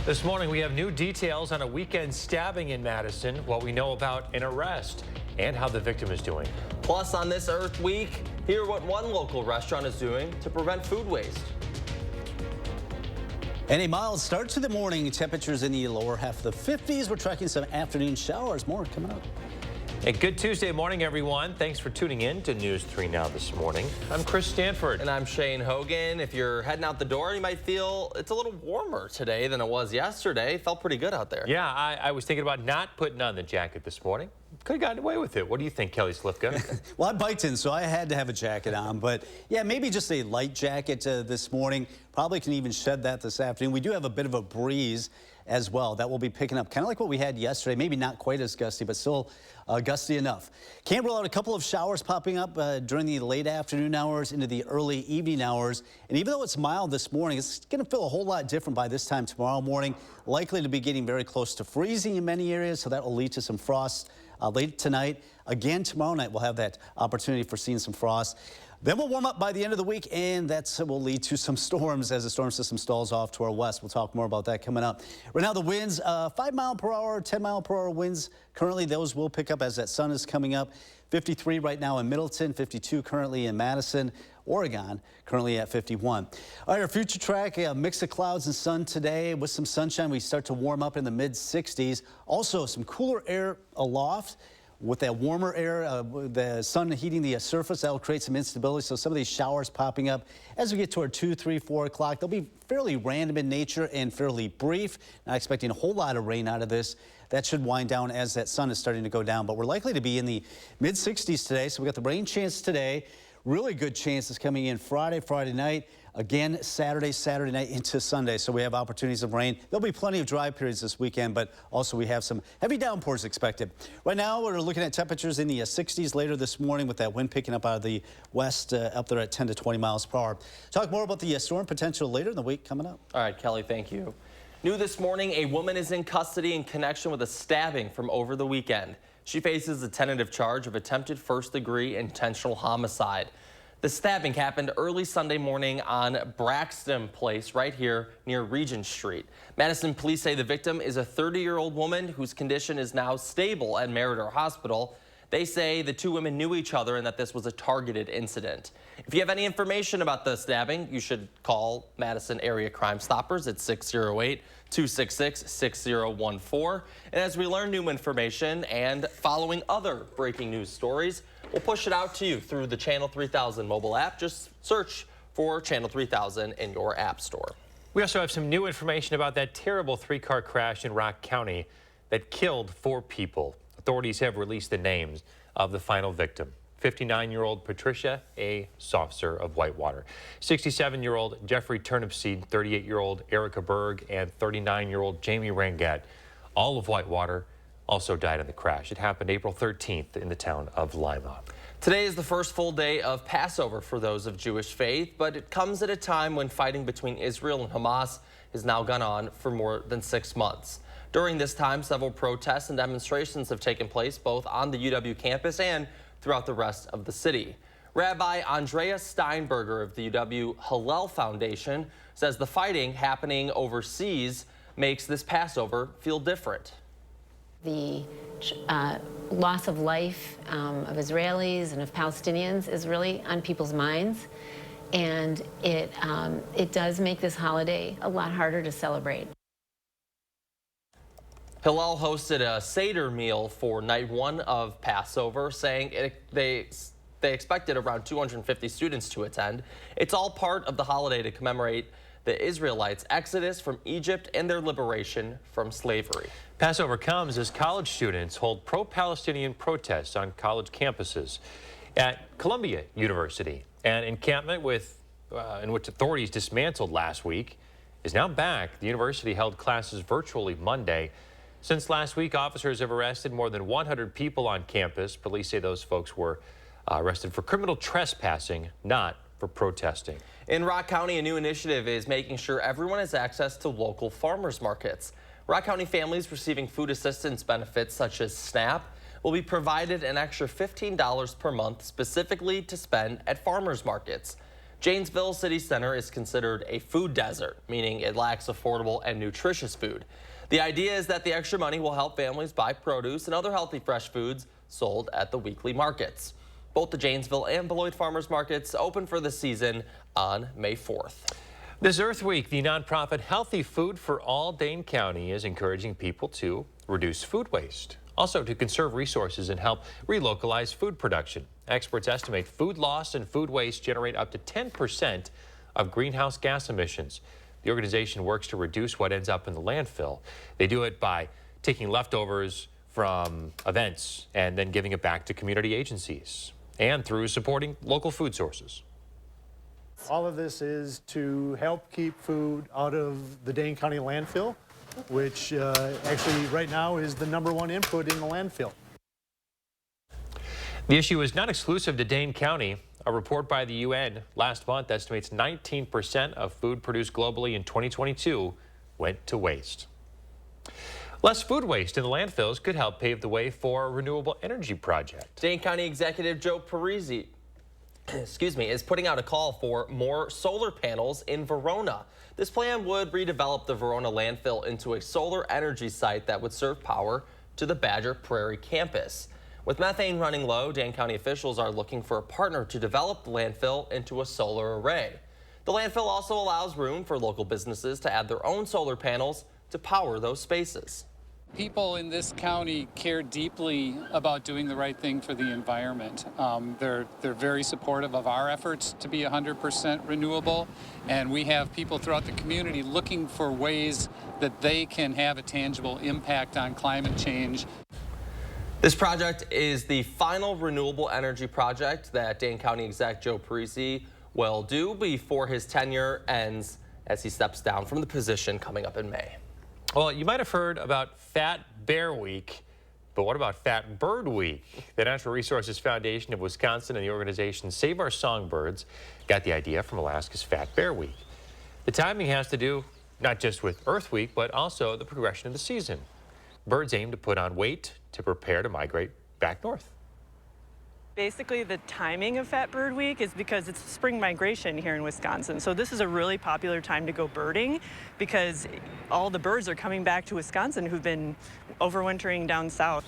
This morning, we have new details on a weekend stabbing in Madison, what we know about an arrest, and how the victim is doing. Plus, on this Earth Week, hear what one local restaurant is doing to prevent food waste. And a mild start to the morning. Temperatures in the lower half of the 50s. We're tracking some afternoon showers. More coming up. A good Tuesday morning, everyone. Thanks for tuning in to News 3 Now this morning. I'm Chris Stanford. And I'm Shane Hogan. If you're heading out the door, you might feel it's a little warmer today than it was yesterday. Felt pretty good out there. Yeah, I was thinking about not putting on the jacket this morning. Could have gotten away with it. What do you think, Kelly Slifka? Well, I biked in, so I had to have a jacket on. But, yeah, maybe just a light jacket this morning. Probably can even shed that this afternoon. We do have a bit of a breeze as well. That will be picking up kind of like what we had yesterday. Maybe not quite as gusty, but still gusty enough. Can't rule out a couple of showers popping up during the late afternoon hours into the early evening hours. And even though it's mild this morning, it's going to feel a whole lot different by this time tomorrow morning. Likely to be getting very close to freezing in many areas, so that will lead to some frost late tonight. Again, tomorrow night, we'll have that opportunity for seeing some frost. Then we'll warm up by the end of the week, and that will lead to some storms as the storm system stalls off to our west. We'll talk more about that coming up. Right now, the winds, 5 mile per hour, 10 mile per hour winds. Currently, those will pick up as that sun is coming up. 53 right now in Middleton, 52 currently in Madison. Oregon currently at 51. All right, our future track, a mix of clouds and sun today with some sunshine. We start to warm up in the mid 60s. Also, some cooler air aloft. With that warmer air, the sun heating the surface, that will create some instability. So some of these showers popping up as we get toward 2, 3, 4 o'clock. They'll be fairly random in nature and fairly brief. Not expecting a whole lot of rain out of this. That should wind down as that sun is starting to go down. But we're likely to be in the mid 60s today. So we got the rain chance today. Really good chances coming in Friday night. Again, Saturday night into Sunday. So we have opportunities of rain. There'll be plenty of dry periods this weekend, but also we have some heavy downpours expected. Right now, we're looking at temperatures in the 60s later this morning with that wind picking up out of the west up there at 10 to 20 miles per hour. Talk more about the storm potential later in the week coming up. All right, Kelly, thank you. New this morning, a woman is in custody in connection with a stabbing from over the weekend. She faces a tentative charge of attempted first-degree intentional homicide. The stabbing happened early Sunday morning on Braxton Place right here near Regent Street. Madison police say the victim is a 30-year-old woman whose condition is now stable at Meriter Hospital. They say the two women knew each other and that this was a targeted incident. If you have any information about the stabbing, you should call Madison Area Crime Stoppers at 608-266-6014. And as we learn new information and following other breaking news stories, we'll push it out to you through the Channel 3000 mobile app. Just search for Channel 3000 in your app store. We also have some new information about that terrible 3-car crash in Rock County that killed 4 people. Authorities have released the names of the final victim. 59-year-old Patricia A. Softser of Whitewater, 67-year-old Jeffrey Turnipseed, 38-year-old Erica Berg, and 39-year-old Jamie Rangat, all of Whitewater, also died in the crash. It happened April 13th in the town of Lima. Today is the first full day of Passover for those of Jewish faith, but it comes at a time when fighting between Israel and Hamas has now gone on for more than 6 months. During this time, several protests and demonstrations have taken place both on the UW campus and throughout the rest of the city. Rabbi Andrea Steinberger of the UW Hillel Foundation says the fighting happening overseas makes this Passover feel different. The loss of life of Israelis and of Palestinians is really on people's minds, and it does make this holiday a lot harder to celebrate. Hillel hosted a Seder meal for night 1 of Passover, saying they expected around 250 students to attend. It's all part of the holiday to commemorate the Israelites' exodus from Egypt and their liberation from slavery. Passover comes as college students hold pro-Palestinian protests on college campuses. At Columbia University, an encampment in which authorities dismantled last week is now back. The university held classes virtually Monday. Since last week, officers have arrested more than 100 people on campus. Police say those folks were arrested for criminal trespassing, not for protesting. In Rock County, a new initiative is making sure everyone has access to local farmers markets. Rock County families receiving food assistance benefits such as SNAP will be provided an extra $15 per month specifically to spend at farmers markets. Janesville City Center is considered a food desert, meaning it lacks affordable and nutritious food. The idea is that the extra money will help families buy produce and other healthy fresh foods sold at the weekly markets. Both the Janesville and Beloit Farmers Markets open for the season on May 4th. This Earth Week, the nonprofit Healthy Food for All Dane County is encouraging people to reduce food waste, also to conserve resources and help relocalize food production. Experts estimate food loss and food waste generate up to 10% of greenhouse gas emissions. The organization works to reduce what ends up in the landfill. They do it by taking leftovers from events and then giving it back to community agencies and through supporting local food sources. All of this is to help keep food out of the Dane County landfill, which actually right now is the #1 input in the landfill. The issue is not exclusive to Dane County. A report by the UN last month estimates 19% of food produced globally in 2022 went to waste. Less food waste in the landfills could help pave the way for a renewable energy project. Dane County Executive Joe Parisi is putting out a call for more solar panels in Verona. This plan would redevelop the Verona landfill into a solar energy site that would serve power to the Badger Prairie campus. With methane running low, Dane County officials are looking for a partner to develop the landfill into a solar array. The landfill also allows room for local businesses to add their own solar panels to power those spaces. People in this county care deeply about doing the right thing for the environment. They're very supportive of our efforts to be 100% renewable, and we have people throughout the community looking for ways that they can have a tangible impact on climate change. This project is the final renewable energy project that Dane County Exec Joe Parisi will do before his tenure ends as he steps down from the position coming up in May. Well, you might have heard about Fat Bear Week, but what about Fat Bird Week? The Natural Resources Foundation of Wisconsin and the organization Save Our Songbirds got the idea from Alaska's Fat Bear Week. The timing has to do not just with Earth Week, but also the progression of the season. Birds aim to put on weight to prepare to migrate back north. Basically, the timing of Fat Bird Week is because it's spring migration here in Wisconsin. So this is a really popular time to go birding because all the birds are coming back to Wisconsin who've been overwintering down south.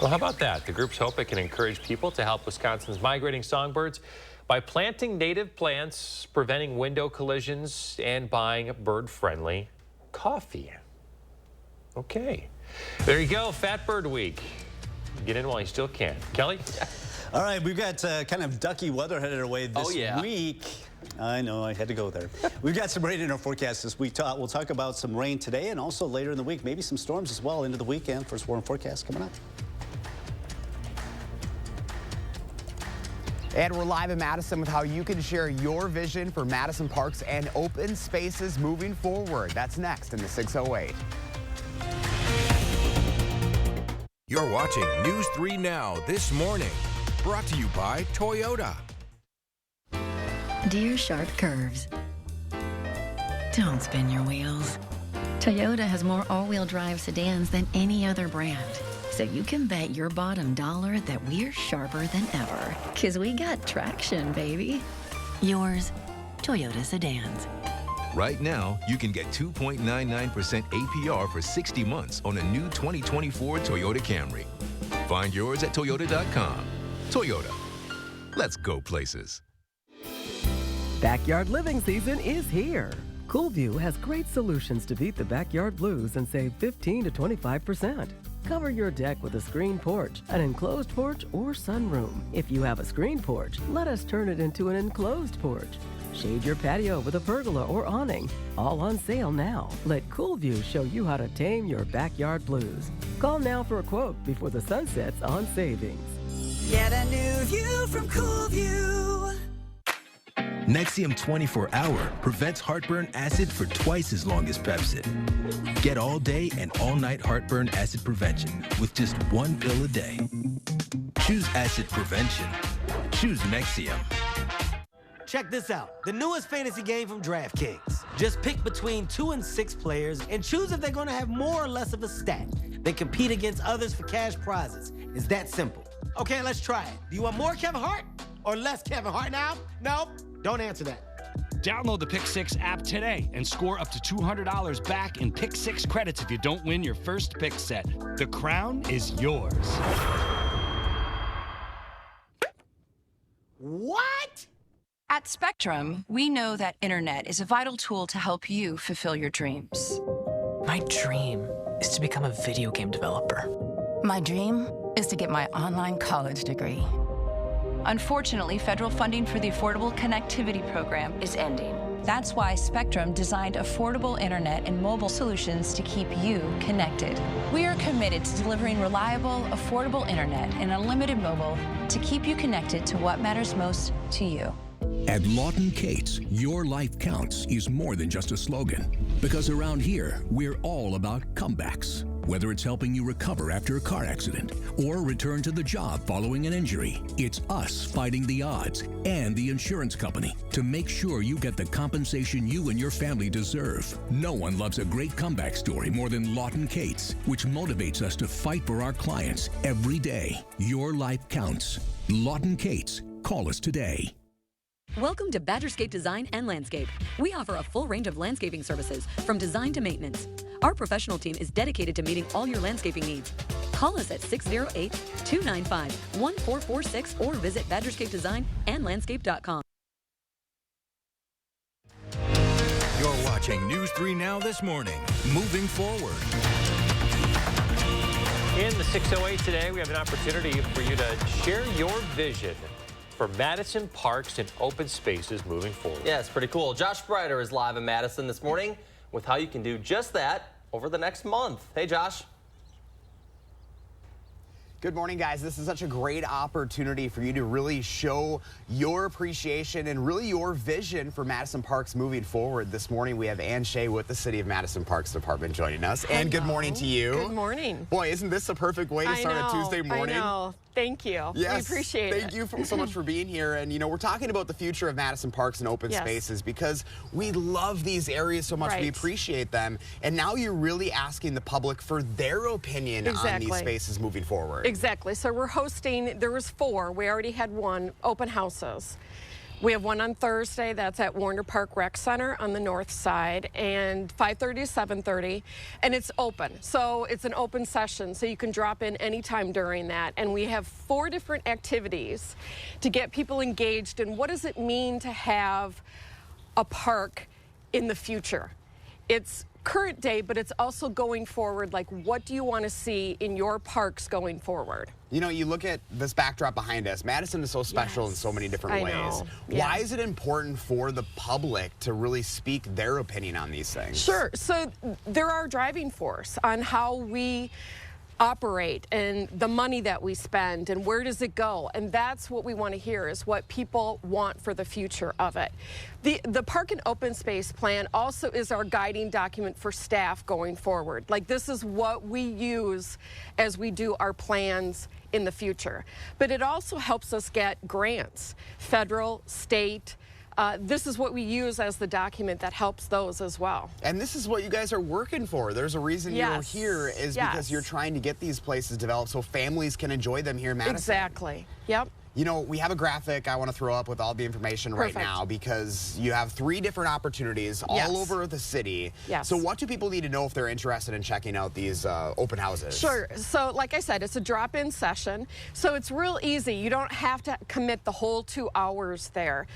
Well, how about that? The groups hope it can encourage people to help Wisconsin's migrating songbirds by planting native plants, preventing window collisions, and buying bird-friendly coffee. Okay, there you go, Fat Bird Week. Get in while you still can. Kelly? All right, we've got kind of ducky weather headed our way this week. I know, I had to go there. We've got some rain in our forecast this week. We'll talk about some rain today and also later in the week, maybe some storms as well into the weekend. First warning forecast coming up. And we're live in Madison with how you can share your vision for Madison parks and open spaces moving forward. That's next in the 608. You're watching News 3 Now this morning, brought to you by Toyota. Dear sharp curves, don't spin your wheels. Toyota has more all-wheel drive sedans than any other brand. So you can bet your bottom dollar that we're sharper than ever. 'Cause we got traction, baby. Yours, Toyota sedans. Right now, you can get 2.99% APR for 60 months on a new 2024 Toyota Camry. Find yours at Toyota.com. Toyota. Let's go places. Backyard living season is here. Coolview has great solutions to beat the backyard blues and save 15 to 25%. Cover your deck with a screen porch, an enclosed porch, or sunroom. If you have a screen porch, let us turn it into an enclosed porch. Shade your patio with a pergola or awning. All on sale now. Let Coolview show you how to tame your backyard blues. Call now for a quote before the sun sets on savings. Get a new view from Coolview. Nexium 24 Hour prevents heartburn acid for twice as long as Pepcid. Get all day and all night heartburn acid prevention with just one pill a day. Choose acid prevention. Choose Nexium. Check this out, the newest fantasy game from DraftKings. Just pick between 2 and 6 players and choose if they're gonna have more or less of a stat. Then compete against others for cash prizes. It's that simple. Okay, let's try it. Do you want more Kevin Hart or less Kevin Hart now? Nope, don't answer that. Download the Pick 6 app today and score up to $200 back in Pick 6 credits if you don't win your first pick set. The crown is yours. What? At Spectrum, we know that internet is a vital tool to help you fulfill your dreams. My dream is to become a video game developer. My dream is to get my online college degree. Unfortunately, federal funding for the Affordable Connectivity Program is ending. That's why Spectrum designed affordable internet and mobile solutions to keep you connected. We are committed to delivering reliable, affordable internet and unlimited mobile to keep you connected to what matters most to you. At Lawton Cates, your life counts is more than just a slogan. Because around here, we're all about comebacks. Whether it's helping you recover after a car accident or return to the job following an injury, it's us fighting the odds and the insurance company to make sure you get the compensation you and your family deserve. No one loves a great comeback story more than Lawton Cates, which motivates us to fight for our clients every day. Your life counts. Lawton Cates. Call us today. Welcome to Badgerscape Design and Landscape. We offer a full range of landscaping services, from design to maintenance. Our professional team is dedicated to meeting all your landscaping needs. Call us at 608-295-1446 or visit badgerscapedesignandlandscape.com. You're watching News 3 Now this morning. Moving forward. In the 608 today, we have an opportunity for you to share your vision for Madison parks and open spaces moving forward. Yeah, it's pretty cool. Josh Sprider is live in Madison this morning with how you can do just that over the next month. Hey, Josh. Good morning, guys. This is such a great opportunity for you to really show your appreciation and really your vision for Madison Parks moving forward. This morning, we have Ann Shea with the City of Madison Parks Department joining us. And good morning to you. Good morning. Boy, isn't this the perfect way to start a Tuesday morning? I know. Thank you. Yes, we appreciate it. Thank you so much for being here. And, you know, we're talking about the future of Madison Parks and open spaces because we love these areas so much. Right. We appreciate them. And now you're really asking the public for their opinion on these spaces moving forward. Exactly. So we're hosting, there was 4. We already had 1, open houses. We have one on Thursday, that's at Warner Park Rec Center on the north side, and 5:30 to 7:30, and it's open. So it's an open session, so you can drop in anytime during that. And we have 4 different activities to get people engaged in what does it mean to have a park in the future. It's current day, but it's also going forward, like what do you want to see in your parks going forward? You know, you look at this backdrop behind us. Madison is so special in so many different ways. Know. Why is it important for the public to really speak their opinion on these things? Sure. So they're our driving force on how we operate and the money that we spend and where does it go, and that's what we want to hear is what people want for the future of it. The Park and Open Space Plan also is our guiding document for staff going forward. Like, this is what we use as we do our plans in the future. But it also helps us get grants, federal, state. This is what we use as the document that helps those as well. And this is what you guys are working for. There's a reason you're here is because you're trying to get these places developed so families can enjoy them here in Madison. Exactly. Yep. You know, we have a graphic I want to throw up with all the information right now because you have 3 different opportunities all over the city. Yes. So what do people need to know if they're interested in checking out these open houses? Sure. So like I said, it's a drop-in session. So it's real easy. You don't have to commit the whole 2 hours there.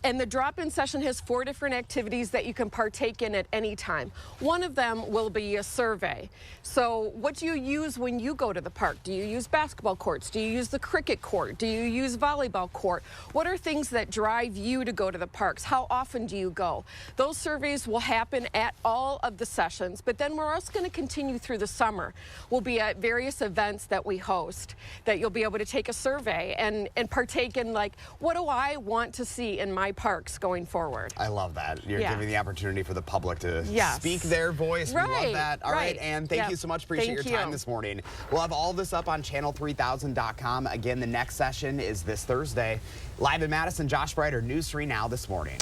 And the drop-in session has 4 different activities that you can partake in at any time. One of them will be a survey. So what do you use when you go to the park? Do you use basketball courts? Do you use the cricket court? Do you use volleyball court? What are things that drive you to go to the parks? How often do you go? Those surveys will happen at all of the sessions, but then we're also going to continue through the summer. We'll be at various events that we host that you'll be able to take a survey and partake in, like, what do I want to see in my parks going forward? I love that. You're giving the opportunity for the public to speak their voice. We love that. All right, and thank you so much. Appreciate your time this morning. We'll have all this up on channel3000.com. Again, the next session is this Thursday. Live in Madison, Josh Sprider, News 3 Now this morning.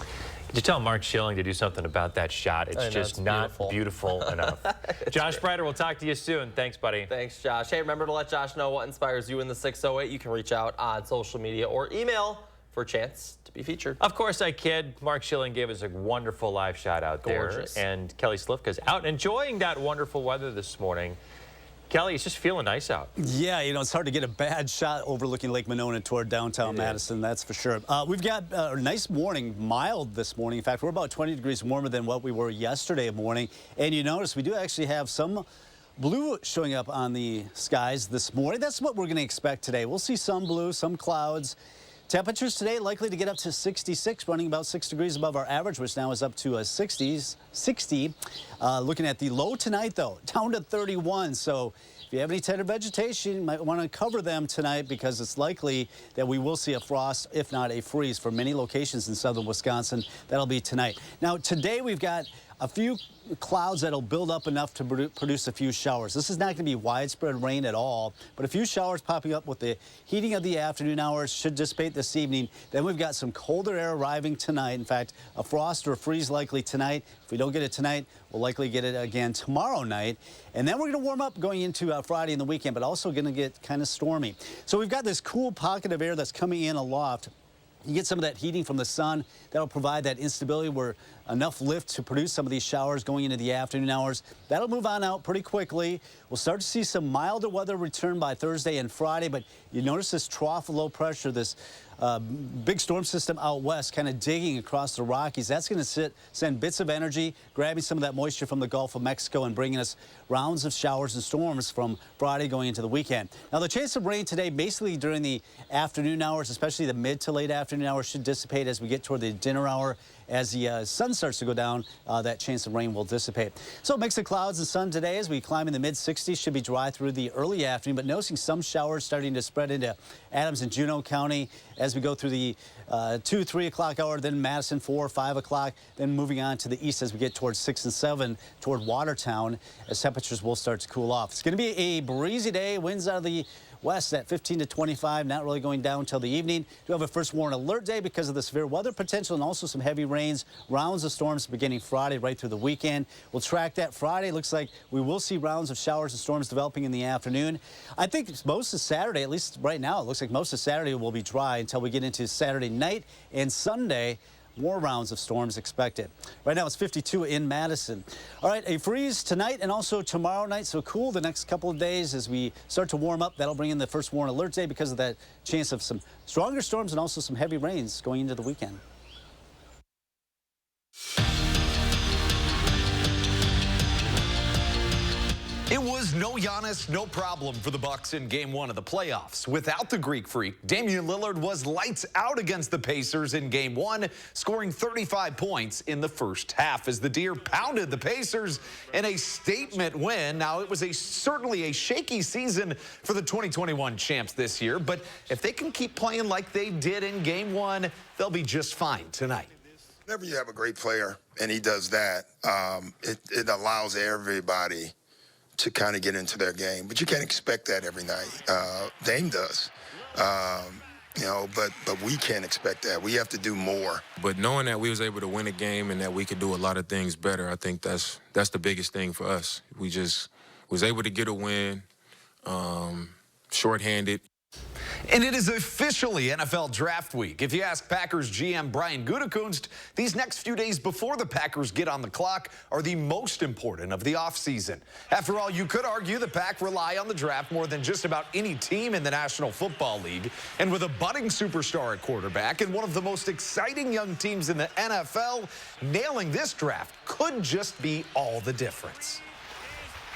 Did you tell Mark Schilling to do something about that shot? It's just not beautiful enough. Josh Breiter, we'll talk to you soon. Thanks, buddy. Thanks, Josh. Hey, remember to let Josh know what inspires you in the 608. You can reach out on social media or email for a chance to be featured. Of course I kid. Mark Schilling gave us a wonderful live shot out Gorgeous. there. And Kelly Slifka's out enjoying that wonderful weather this morning. Kelly, it's just feeling nice out. Yeah, you know, it's hard to get a bad shot overlooking Lake Monona toward downtown Madison, that's for sure. We've got a nice morning, mild this morning. In fact, we're about 20 degrees warmer than what we were yesterday morning. And you notice we do actually have some blue showing up on the skies this morning. That's what we're going to expect today. We'll see some blue, some clouds. Temperatures today likely to get up to 66, running about 6 degrees above our average, which now is up to 60. Looking at the low tonight, though, down to 31. So if you have any tender vegetation, you might want to cover them tonight because it's likely that we will see a frost, if not a freeze, for many locations in southern Wisconsin. That'll be tonight. Now, today we've got a few clouds that'll build up enough to produce a few showers. This is not going to be widespread rain at all, but a few showers popping up with the heating of the afternoon hours should dissipate this evening. Then we've got some colder air arriving tonight. In fact, a frost or a freeze likely tonight. If we don't get it tonight, we'll likely get it again tomorrow night. And then we're going to warm up going into Friday and the weekend, but also going to get kind of stormy. So we've got this cool pocket of air that's coming in aloft. You get some of that heating from the sun. That'll provide that instability where enough lift to produce some of these showers going into the afternoon hours. That'll move on out pretty quickly. We'll start to see some milder weather return by Thursday and Friday, but you notice this trough of low pressure, this big storm system out west kind of digging across the Rockies. That's going to send bits of energy, grabbing some of that moisture from the Gulf of Mexico and bringing us rounds of showers and storms from Friday going into the weekend. Now, the chance of rain today, basically during the afternoon hours, especially the mid to late afternoon hours, should dissipate as we get toward the dinner hour. As the sun starts to go down, that chance of rain will dissipate. So a mix of clouds and sun today as we climb in the mid-60s. Should be dry through the early afternoon, but noticing some showers starting to spread into Adams and Juneau County as we go through the 2, 3 o'clock hour, then Madison 4, 5 o'clock, then moving on to the east as we get towards 6 and 7 toward Watertown as temperatures will start to cool off. It's going to be a breezy day. Winds out of the west at 15 to 25, not really going down until the evening. We have a first warn alert day because of the severe weather potential and also some heavy rains, rounds of storms beginning Friday right through the weekend. We'll track that Friday. Looks like we will see rounds of showers and storms developing in the afternoon. I think most of Saturday, at least right now, it looks like most of Saturday will be dry until we get into Saturday night and Sunday. More rounds of storms expected. Right now it's 52 in Madison. All right, a freeze tonight and also tomorrow night, so cool the next couple of days as we start to warm up. That'll bring in the first warn alert day because of that chance of some stronger storms and also some heavy rains going into the weekend. It was no Giannis, no problem for the Bucks in Game 1 of the playoffs. Without the Greek Freak, Damian Lillard was lights out against the Pacers in Game 1, scoring 35 points in the first half as the Deer pounded the Pacers in a statement win. Now, it was certainly a shaky season for the 2021 champs this year, but if they can keep playing like they did in Game 1, they'll be just fine tonight. Whenever you have a great player and he does that, it allows everybody to kind of get into their game. But you can't expect that every night. Dame does. You know, but we can't expect that. We have to do more. But knowing that we was able to win a game and that we could do a lot of things better, I think that's the biggest thing for us. We just was able to get a win, shorthanded. And it is officially NFL Draft Week. If you ask Packers GM Brian Gutekunst, these next few days before the Packers get on the clock are the most important of the offseason. After all, you could argue the Pack rely on the draft more than just about any team in the National Football League. And with a budding superstar at quarterback and one of the most exciting young teams in the NFL, nailing this draft could just be all the difference.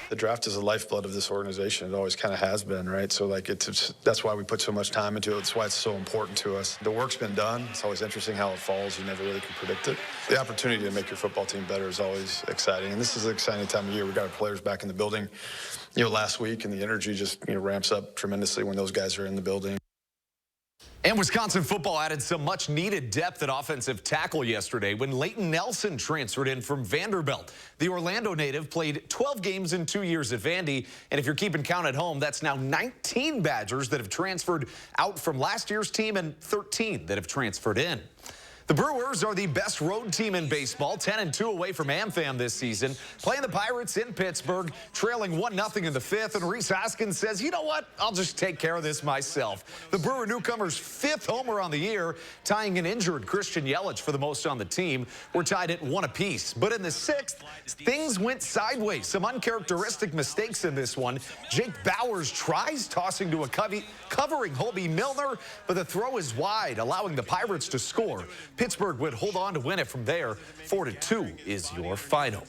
The draft is the lifeblood of this organization. It always kind of has been, right? So, like, that's why we put so much time into it. That's why it's so important to us. The work's been done. It's always interesting how it falls. You never really can predict it. The opportunity to make your football team better is always exciting. And this is an exciting time of year. We've got our players back in the building, last week, and the energy just, ramps up tremendously when those guys are in the building. And Wisconsin football added some much-needed depth at offensive tackle yesterday when Leighton Nelson transferred in from Vanderbilt. The Orlando native played 12 games in 2 years at Vandy, and if you're keeping count at home, that's now 19 Badgers that have transferred out from last year's team and 13 that have transferred in. The Brewers are the best road team in baseball, 10-2 away from AmFam this season, playing the Pirates in Pittsburgh, trailing 1-0 in the fifth, and Rhys Hoskins says, you know what, I'll just take care of this myself. The Brewer newcomer's 5th homer on the year, tying an injured Christian Yelich for the most on the team. We're tied at 1 apiece, but in the 6th, things went sideways. Some uncharacteristic mistakes in this one. Jake Bauers tries tossing to a covering Hobie Milner, but the throw is wide, allowing the Pirates to score. Pittsburgh would hold on to win it from there. 4-2 is your final.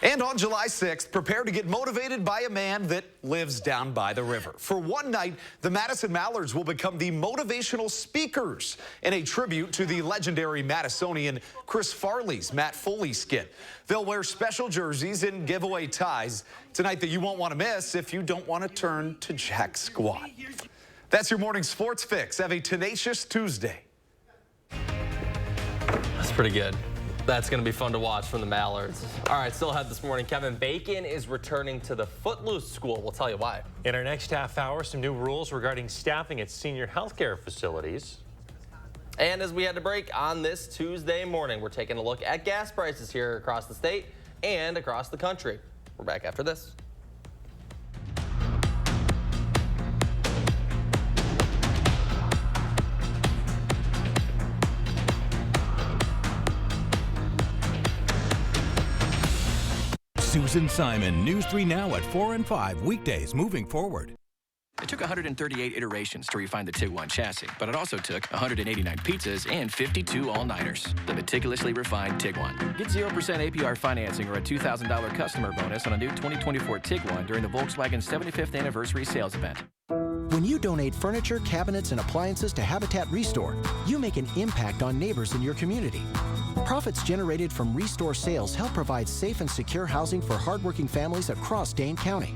And on July 6th, prepare to get motivated by a man that lives down by the river. For one night, the Madison Mallards will become the motivational speakers in a tribute to the legendary Madisonian Chris Farley's Matt Foley skit. They'll wear special jerseys and give away ties tonight that you won't want to miss if you don't want to turn to Jack Squat. That's your morning sports fix. Have a tenacious Tuesday. That's pretty good. That's going to be fun to watch from the Mallards. All right, still ahead this morning, Kevin Bacon is returning to the Footloose School. We'll tell you why. In our next half hour, some new rules regarding staffing at senior healthcare facilities. And as we had to break on this Tuesday morning, we're taking a look at gas prices here across the state and across the country. We're back after this. Susan Simon, News 3 Now at 4 and 5, weekdays moving forward. It took 138 iterations to refine the Tiguan chassis, but it also took 189 pizzas and 52 all-nighters. The meticulously refined Tiguan. Get 0% APR financing or a $2,000 customer bonus on a new 2024 Tiguan during the Volkswagen 75th anniversary sales event. When you donate furniture, cabinets, and appliances to Habitat Restore, you make an impact on neighbors in your community. Profits generated from Restore sales help provide safe and secure housing for hardworking families across Dane County.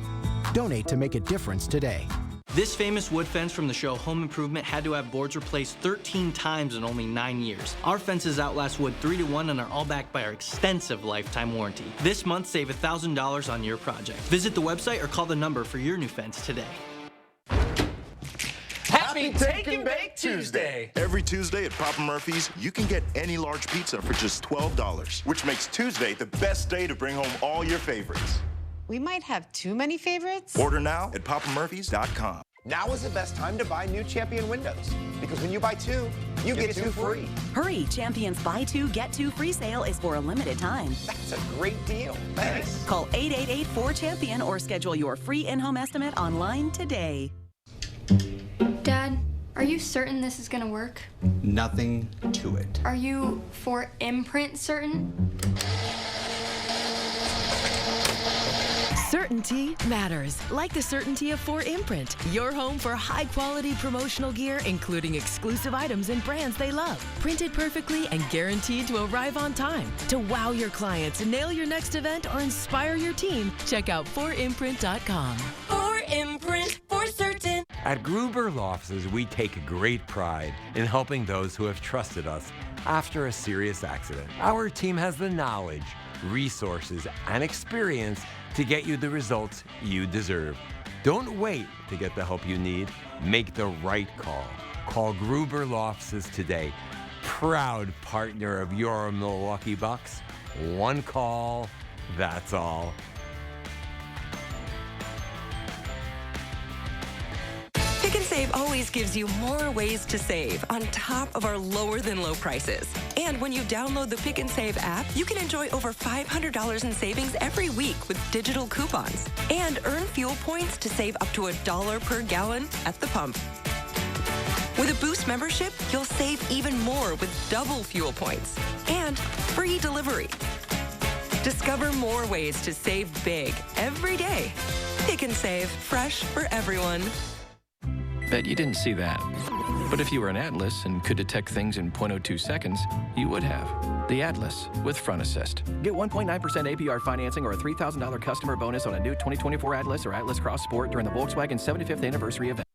Donate to make a difference today. This famous wood fence from the show Home Improvement had to have boards replaced 13 times in only 9 years. Our fences outlast wood 3-to-1 and are all backed by our extensive lifetime warranty. This month, save $1,000 on your project. Visit the website or call the number for your new fence today. Happy Take and Bake Tuesday! Every Tuesday at Papa Murphy's, you can get any large pizza for just $12, which makes Tuesday the best day to bring home all your favorites. We might have too many favorites. Order now at papamurphys.com. Now is the best time to buy new Champion windows, because when you buy 2, you get 2 free. Hurry, Champion's Buy 2, Get 2 free sale is for a limited time. That's a great deal. Thanks. Call 888-4CHAMPION or schedule your free in-home estimate online today. Dad, are you certain this is gonna work? Nothing to it. Are you for imprint certain? Certainty matters, like the certainty of 4imprint, your home for high-quality promotional gear, including exclusive items and brands they love. Printed perfectly and guaranteed to arrive on time. To wow your clients, nail your next event, or inspire your team, check out 4imprint.com. 4imprint, for certain. At Gruber Law Offices, we take great pride in helping those who have trusted us after a serious accident. Our team has the knowledge, resources, and experience to get you the results you deserve. Don't wait to get the help you need. Make the right call. Call Gruber Law Offices today. Proud partner of your Milwaukee Bucks. One call, that's all. Pick and Save always gives you more ways to save on top of our lower than low prices. And when you download the Pick and Save app, you can enjoy over $500 in savings every week with digital coupons and earn fuel points to save up to $1 per gallon at the pump. With a Boost membership, you'll save even more with double fuel points and free delivery. Discover more ways to save big every day. Pick and Save, fresh for everyone. Bet you didn't see that. But if you were an Atlas and could detect things in 0.02 seconds, you would have. The Atlas with Front Assist. Get 1.9% APR financing or a $3,000 customer bonus on a new 2024 Atlas or Atlas Cross Sport during the Volkswagen 75th anniversary event.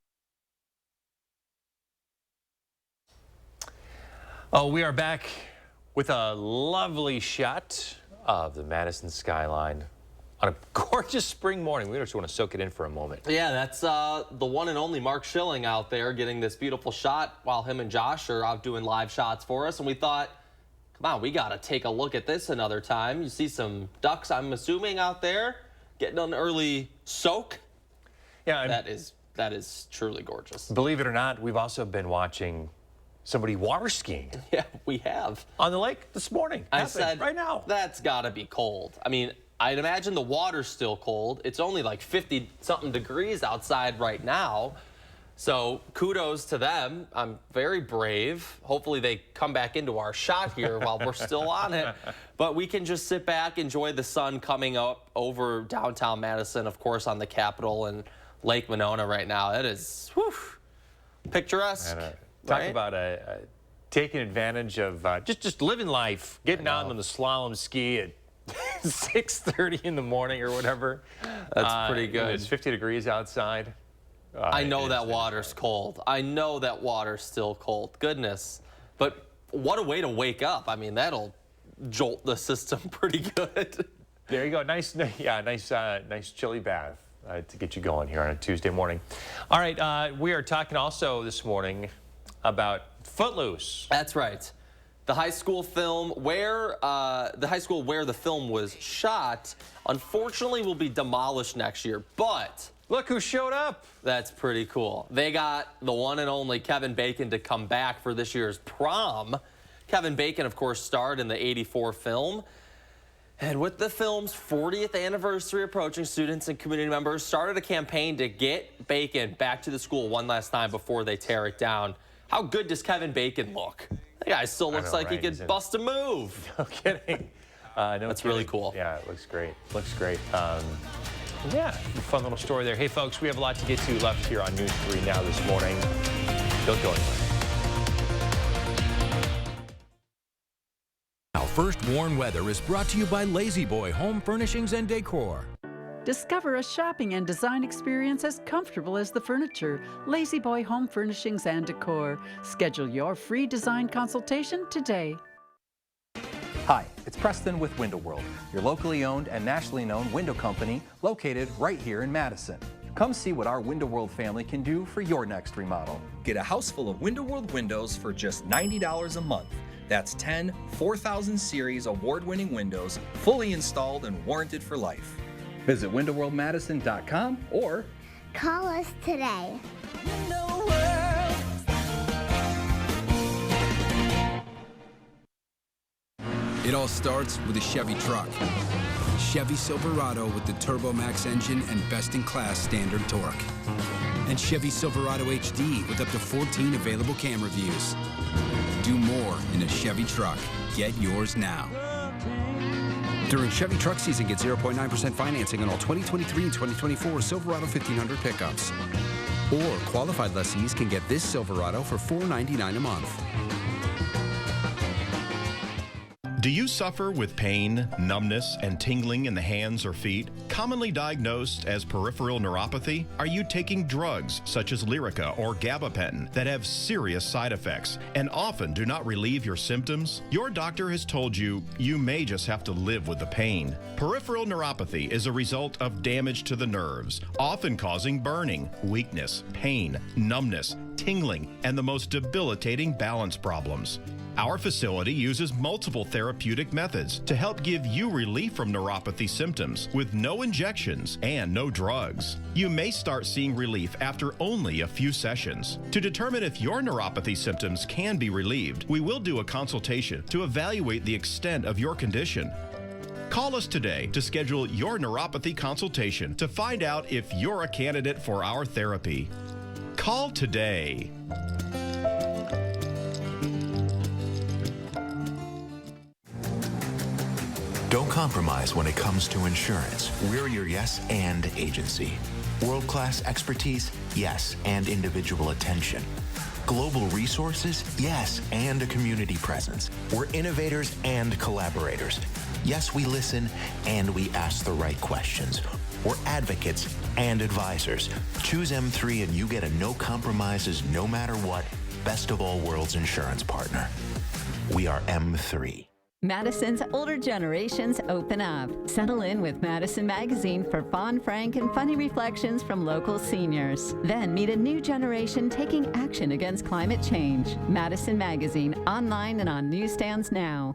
Oh, we are back with a lovely shot of the Madison skyline. on a gorgeous spring morning. We just want to soak it in for a moment. Yeah, that's the one and only Mark Schilling out there getting this beautiful shot while him and Josh are out doing live shots for us. And we thought, come on, we got to take a look at this another time. You see some ducks, I'm assuming, out there getting an early soak. Yeah, that is truly gorgeous. Believe it or not, we've also been watching somebody water skiing. Yeah, we have. On the lake this morning. I said, right now. That's got to be cold. I mean, I'd imagine the water's still cold. It's only like 50-something degrees outside right now. So kudos to them. I'm very brave. Hopefully they come back into our shot here while we're still on it. But we can just sit back, enjoy the sun coming up over downtown Madison, of course, on the Capitol and Lake Monona right now. It is picturesque. Talk about taking advantage of just living life, getting out on the slalom ski at 6:30 in the morning or whatever. That's pretty good. It's 50 degrees outside. I know that water's cold. I know that water's still cold. Goodness. But what a way to wake up. I mean, that'll jolt the system pretty good. There you go. Nice chilly bath to get you going here on a Tuesday morning. All right, we are talking also this morning about Footloose. That's right. The high school film where the film was shot, unfortunately, will be demolished next year. But look who showed up. That's pretty cool. They got the one and only Kevin Bacon to come back for this year's prom. Kevin Bacon, of course, starred in the '84 film. And with the film's 40th anniversary approaching, students and community members started a campaign to get Bacon back to the school one last time before they tear it down. How good does Kevin Bacon look? That guy still looks like he could bust a move. No kidding. That's really cool. Yeah, it looks great. Looks great. Yeah, fun little story there. Hey, folks, we have a lot to get to left here on News 3 Now this morning. Don't go anywhere. Now, First Warn Weather is brought to you by Lazy Boy Home Furnishings and Decor. Discover a shopping and design experience as comfortable as the furniture. Lazy Boy Home Furnishings and Decor. Schedule your free design consultation today. Hi, it's Preston with Window World, your locally owned and nationally known window company located right here in Madison. Come see what our Window World family can do for your next remodel. Get a house full of Window World windows for just $90 a month. That's 10 4000 series award-winning windows, fully installed and warranted for life. Visit windowworldmadison.com or call us today. It all starts with a Chevy truck. Chevy Silverado with the Turbo Max engine and best-in-class standard torque. And Chevy Silverado HD with up to 14 available camera views. Do more in a Chevy truck. Get yours now. During Chevy truck season, get 0.9% financing on all 2023 and 2024 Silverado 1500 pickups. Or qualified lessees can get this Silverado for $499 a month. Do you suffer with pain, numbness, and tingling in the hands or feet? Commonly diagnosed as peripheral neuropathy? Are you taking drugs such as Lyrica or gabapentin that have serious side effects and often do not relieve your symptoms? Your doctor has told you you may just have to live with the pain. Peripheral neuropathy is a result of damage to the nerves, often causing burning, weakness, pain, numbness, tingling, and the most debilitating balance problems. Our facility uses multiple therapeutic methods to help give you relief from neuropathy symptoms with no injections and no drugs. You may start seeing relief after only a few sessions. To determine if your neuropathy symptoms can be relieved, we will do a consultation to evaluate the extent of your condition. Call us today to schedule your neuropathy consultation to find out if you're a candidate for our therapy. Call today. Don't compromise when it comes to insurance. We're your yes and agency. World-class expertise, yes, and individual attention. Global resources, yes, and a community presence. We're innovators and collaborators. Yes, we listen and we ask the right questions. We're advocates and advisors. Choose M3 and you get a no compromises, no matter what, best of all worlds insurance partner. We are M3. Madison's older generations open up. Settle in with Madison Magazine for fun, frank, and funny reflections from local seniors. Then meet a new generation taking action against climate change. Madison Magazine, online and on newsstands now.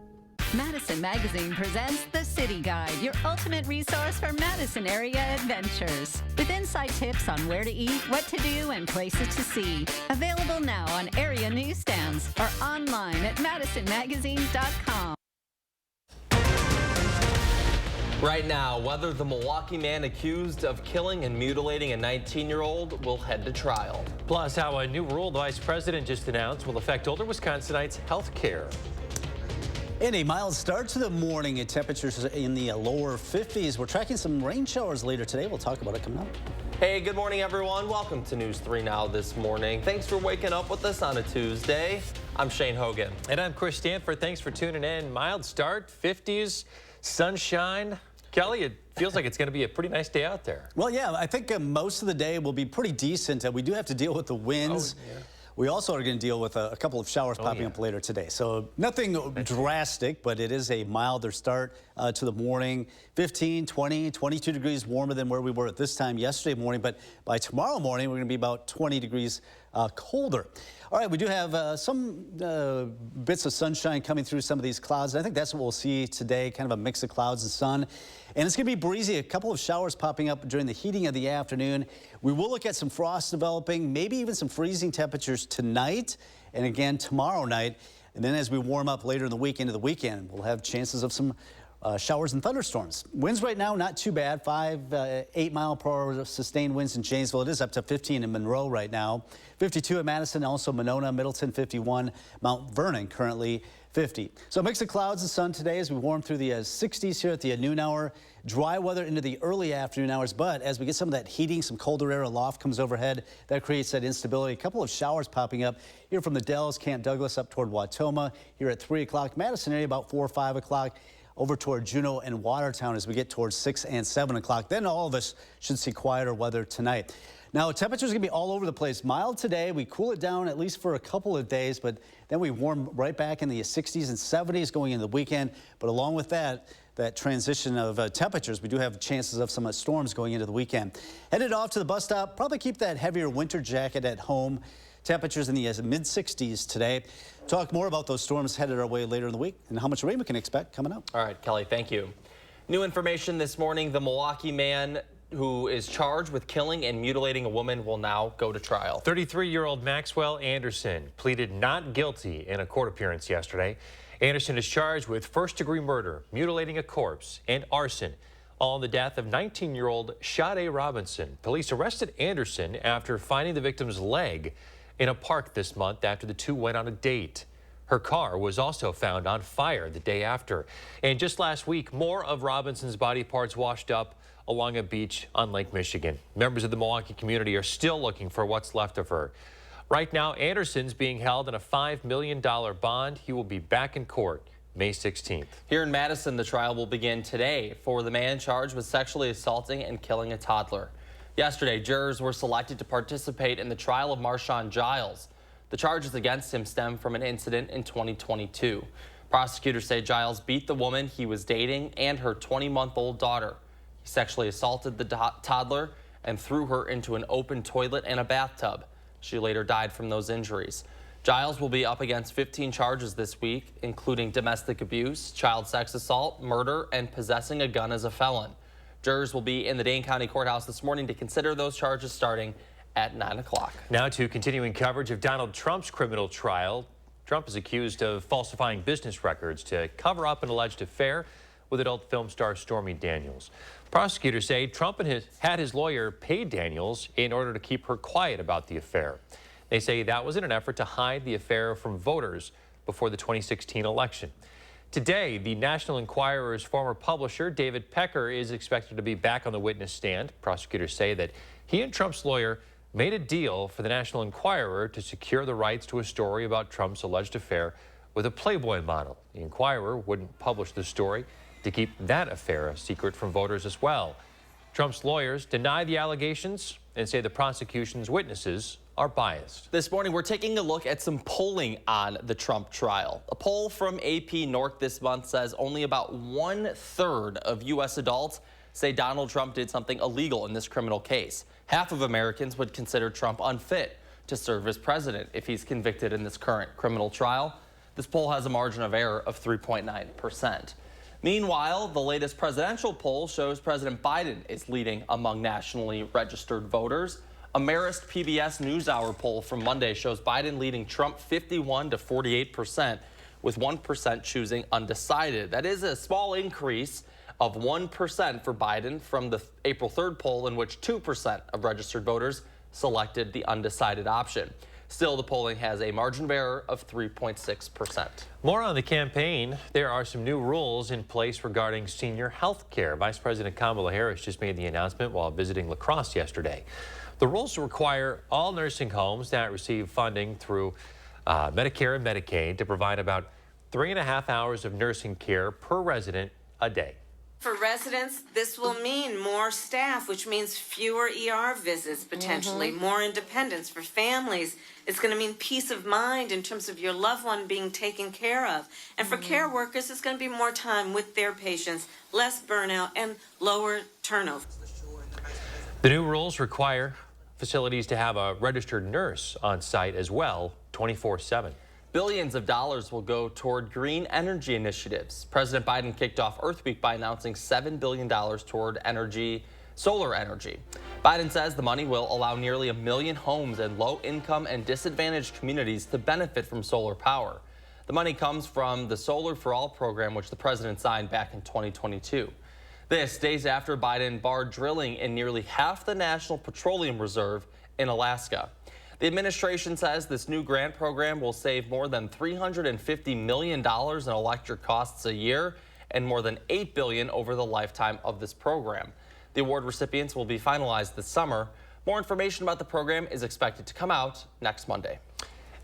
Madison Magazine presents The City Guide, your ultimate resource for Madison area adventures. With insight tips on where to eat, what to do, and places to see. Available now on area newsstands or online at madisonmagazine.com. Right now, whether the Milwaukee man accused of killing and mutilating a 19-year-old will head to trial. Plus, how a new rule the vice president just announced will affect older Wisconsinites' health care. And a mild start to the morning at temperatures in the lower 50s. We're tracking some rain showers later today. We'll talk about it coming up. Hey, good morning, everyone. Welcome to News 3 Now this morning. Thanks for waking up with us on a Tuesday. I'm Shane Hogan. And I'm Chris Stanford. Thanks for tuning in. Mild start, 50s, sunshine. Kelly, it feels like it's going to be a pretty nice day out there. Well, yeah, I think most of the day will be pretty decent. We do have to deal with the winds. Oh, yeah. We also are going to deal with a couple of showers popping up later today. So nothing drastic, but it is a milder start to the morning. 15, 20, 22 degrees warmer than where we were at this time yesterday morning. But by tomorrow morning, we're going to be about 20 degrees colder. All right, we do have some bits of sunshine coming through some of these clouds. And I think that's what we'll see today, kind of a mix of clouds and sun. And it's going to be breezy, a couple of showers popping up during the heating of the afternoon. We will look at some frost developing, maybe even some freezing temperatures tonight and again tomorrow night. And then as we warm up later in the week into the weekend, we'll have chances of some showers and thunderstorms. Winds right now, not too bad. 8 mile per hour sustained winds in Janesville. It is up to 15 in Monroe right now. 52 at Madison, also Monona, Middleton 51, Mount Vernon currently 50. So a mix of clouds and sun today as we warm through the 60s here at the noon hour. Dry weather into the early afternoon hours, but as we get some of that heating, some colder air aloft comes overhead, that creates that instability. A couple of showers popping up here from the Dells, Camp Douglas up toward Watoma. Here at 3 o'clock, Madison area about 4 or 5 o'clock. Over toward Juneau and Watertown as we get towards 6 and 7 o'clock. Then all of us should see quieter weather tonight. Now, temperatures are going to be all over the place. Mild today. We cool it down at least for a couple of days, but then we warm right back in the 60s and 70s going into the weekend. But along with that transition of temperatures, we do have chances of some storms going into the weekend. Headed off to the bus stop, probably keep that heavier winter jacket at home. Temperatures in the mid-60s today. Talk more about those storms headed our way later in the week and how much rain we can expect coming up. All right, Kelly, thank you. New information this morning, the Milwaukee man who is charged with killing and mutilating a woman will now go to trial. 33-year-old Maxwell Anderson pleaded not guilty in a court appearance yesterday. Anderson is charged with first-degree murder, mutilating a corpse, and arson, all in the death of 19-year-old Sade Robinson. Police arrested Anderson after finding the victim's leg in a park this month after the two went on a date. Her car was also found on fire the day after. And just last week, more of Robinson's body parts washed up along a beach on Lake Michigan. Members of the Milwaukee community are still looking for what's left of her. Right now, Anderson's being held in a $5 million bond. He will be back in court May 16th. Here in Madison, the trial will begin today for the man charged with sexually assaulting and killing a toddler. Yesterday, jurors were selected to participate in the trial of Marshawn Giles. The charges against him stem from an incident in 2022. Prosecutors say Giles beat the woman he was dating and her 20-month-old daughter. He sexually assaulted the toddler and threw her into an open toilet and a bathtub. She later died from those injuries. Giles will be up against 15 charges this week, including domestic abuse, child sex assault, murder, and possessing a gun as a felon. Jurors will be in the Dane County Courthouse this morning to consider those charges starting at 9 o'clock. Now to continuing coverage of Donald Trump's criminal trial. Trump is accused of falsifying business records to cover up an alleged affair with adult film star Stormy Daniels. Prosecutors say Trump had his lawyer pay Daniels in order to keep her quiet about the affair. They say that was in an effort to hide the affair from voters before the 2016 election. Today, the National Enquirer's former publisher, David Pecker, is expected to be back on the witness stand. Prosecutors say that he and Trump's lawyer made a deal for the National Enquirer to secure the rights to a story about Trump's alleged affair with a Playboy model. The Enquirer wouldn't publish the story to keep that affair a secret from voters as well. Trump's lawyers deny the allegations and say the prosecution's witnesses are biased. This morning, we're taking a look at some polling on the Trump trial. A poll from AP North this month says only about 1/3 of U.S. adults say Donald Trump did something illegal in this criminal case. Half of Americans would consider Trump unfit to serve as president if he's convicted in this current criminal trial. This poll has a margin of error of 3.9%. Meanwhile, the latest presidential poll shows President Biden is leading among nationally registered voters. A Marist PBS NewsHour poll from Monday shows Biden leading Trump 51% to 48%, with 1% choosing undecided. That is a small increase of 1% for Biden from the April 3rd poll, in which 2% of registered voters selected the undecided option. Still, the polling has a margin of error of 3.6%. More on the campaign. There are some new rules in place regarding senior health care. Vice President Kamala Harris just made the announcement while visiting La Crosse yesterday. The rules require all nursing homes that receive funding through Medicare and Medicaid to provide about 3.5 hours of nursing care per resident a day. For residents, this will mean more staff, which means fewer ER visits, potentially, more independence. For families, it's going to mean peace of mind in terms of your loved one being taken care of. And for care workers, it's going to be more time with their patients, less burnout, and lower turnover. The new rules require facilities to have a registered nurse on site as well, 24/7. Billions of dollars will go toward green energy initiatives. President Biden kicked off Earth Week by announcing $7 billion toward solar energy. Biden says the money will allow nearly 1 million homes in low-income and disadvantaged communities to benefit from solar power. The money comes from the Solar for All program, which the president signed back in 2022. This days after Biden barred drilling in nearly half the National Petroleum Reserve in Alaska. The administration says this new grant program will save more than $350 million in electric costs a year and more than $8 billion over the lifetime of this program. The award recipients will be finalized this summer. More information about the program is expected to come out next Monday.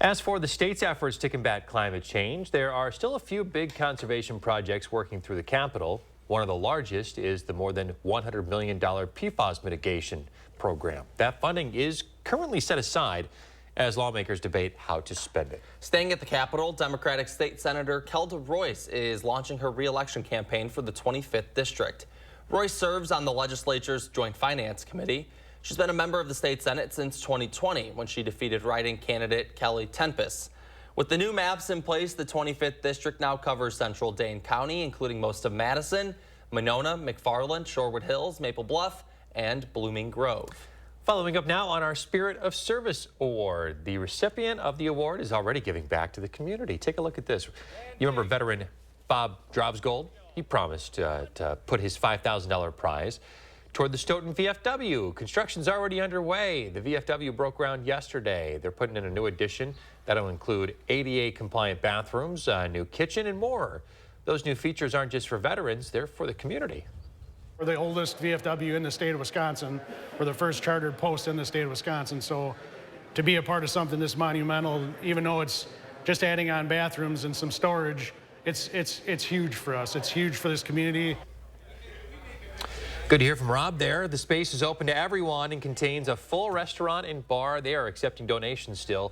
As for the state's efforts to combat climate change, there are still a few big conservation projects working through the Capitol. One of the largest is the more than $100 million PFAS mitigation program. That funding is currently set aside as lawmakers debate how to spend it. Staying at the Capitol, Democratic State Senator Kelda Royce is launching her re-election campaign for the 25th District. Royce serves on the legislature's Joint Finance Committee. She's been a member of the state Senate since 2020 when she defeated write-in candidate Kelly Tempest. With the new maps in place, the 25th District now covers central Dane County, including most of Madison, Monona, McFarland, Shorewood Hills, Maple Bluff, and Blooming Grove. Following up now on our Spirit of Service Award. The recipient of the award is already giving back to the community. Take a look at this. You remember veteran Bob Drobsgold? He promised to put his $5,000 prize toward the Stoughton VFW. Construction's already underway. The VFW broke ground yesterday. They're putting in a new addition that'll include ADA-compliant bathrooms, a new kitchen, and more. Those new features aren't just for veterans, they're for the community. We're the oldest VFW in the state of Wisconsin. We're the first chartered post in the state of Wisconsin. So to be a part of something this monumental, even though it's just adding on bathrooms and some storage, it's huge for us. It's huge for this community. Good to hear from Rob there. The space is open to everyone and contains a full restaurant and bar. They are accepting donations still.